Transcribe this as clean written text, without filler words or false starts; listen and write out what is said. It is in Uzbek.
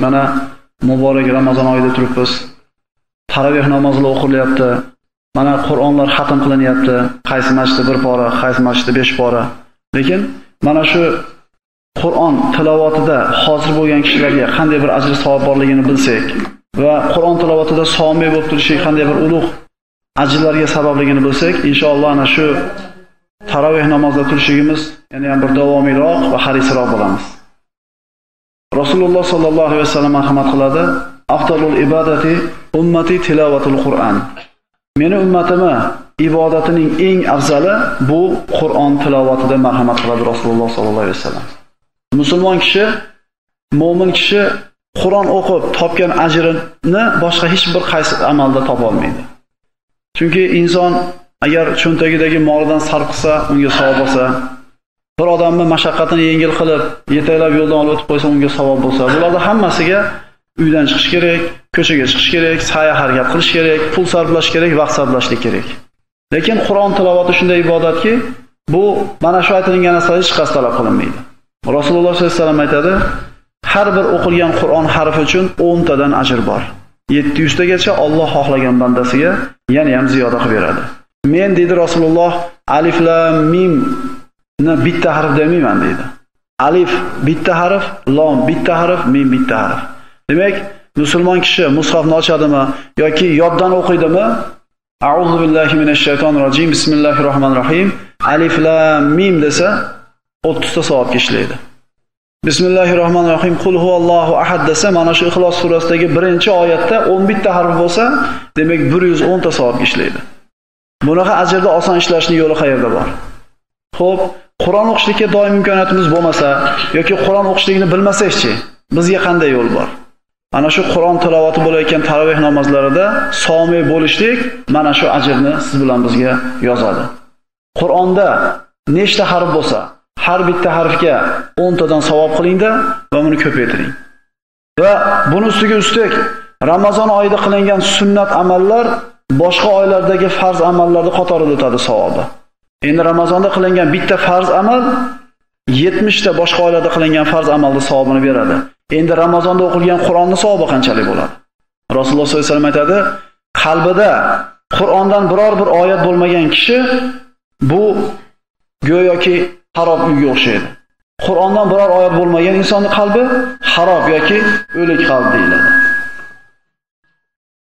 Mana muborak Ramazon oyida turibmiz. Taravih namozlar o'qilyapti. Mana Qur'onlar xatm qilinyapti. Qaysi masjidda 1 pora, qaysi masjidda 5 pora. Lekin mana shu Qur'on tilovatida hozir bo'lgan kishilarga qanday bir ajr savob borligini bilsak va Qur'on tilovatida somiy bo'lib turishi qanday bir ulug' ajrlarga sababligini bilsak, inshaalloh ana shu taravih namozida turishimiz yana ham bir davomiyroq va harisroq bo'lamiz. Rasululloh sallallohu alayhi vasallam marhamat qiladi: "Afdalul ibadati ummati tilovatul Qur'an." Meni ummatimni ibodatining eng afzali bu Qur'on tilovatida marhamat qiladi Rasululloh sallallohu alayhi vasallam. Musulmon kishi, mo'min kishi Qur'on o'qib topgan ajrini boshqa hech bir qaysi amalda topa olmaydi. Chunki inson agar cho'ntagidagi molidan sarf qilsa, unga savob bo'lsa, bir odamni mashaqqatini yengil qilib, yetaklab yo'ldan olib o'tib qo'ysa, unga savob bo'lsa, bularning hammasiga uydan chiqish kerak, ko'chaga chiqish kerak, sa'y harakat qilish kerak, pul sarflash kerak, vaqt sarflashlik kerak. Lekin Qur'on tilovati shunday ibodatki, bu mana shu aytilgan narsalar hech qaysi talab qilinmaydi. Rasululloh sollallohu alayhi vasallam aytadi: "Har bir o'qilgan Qur'on harfi uchun 10 tadan ajr bor. 700 tagacha Alloh xohlagan bandasiga yana ham ziyoda qilib beradi." Men dedi Rasululloh, alif lam mim ni bitta harf demayman dedi. Alif bitta harf, lom bitta harf, mim bitta harf. Demak, musulmon kishi mushafni ochadimi yoki yoddan o'qiydimi? A'udhu billahi minash shaytonir rojim. Bismillahirrohmanirrohim. Alif lam mim desa 30 ta savobga ishlaydi. Bismillahirrohmanirrohim. Qul huvallohu ahad desa, mana shu Ixlos surasidagi 1-oyatda 11 ta harf bo'lsa, demak 110 ta savobga ishlaydi. Bunaqa ajrda oson ishlashning yo'li qayerda bor? Xo'p, Qur'on o'qishlikka doim imkoniyatimiz bo'lmasa yoki Qur'on o'qishlikni bilmasak-chi, bizga qanday yo'l bor? Ana shu Qur'on tilovati bo'layotgan taravih namozlarida somiy bo'lishlik mana shu ajrni siz bilan bizga yozadi. Qur'onda nechta harf bo'lsa, har bitta harfga 10 tadan savob qilingda va buni ko'paytiring. Va buni ustiga ustak Ramazon oyida qilingan sunnat amallar boshqa oylardagi farz amallarning qatorida o'tadi savobi. Endi Ramazonda qilingan bitta farz amal 70 ta boshqa oylarda qilingan farz amalning savobini beradi. Endi Ramazonda o'qilgan Qur'onning savobi qanchalik bo'ladi? Rasululloh sollallohu alayhi vasallam aytadi: "Qalbida Qur'ondan biror bir oyat bo'lmagan kishi bu go'yoki xarob uyga o'xshaydi." Qur'ondan biror oyat bo'lmagan insonning qalbi xarob yoki o'lik qalb deyiladi.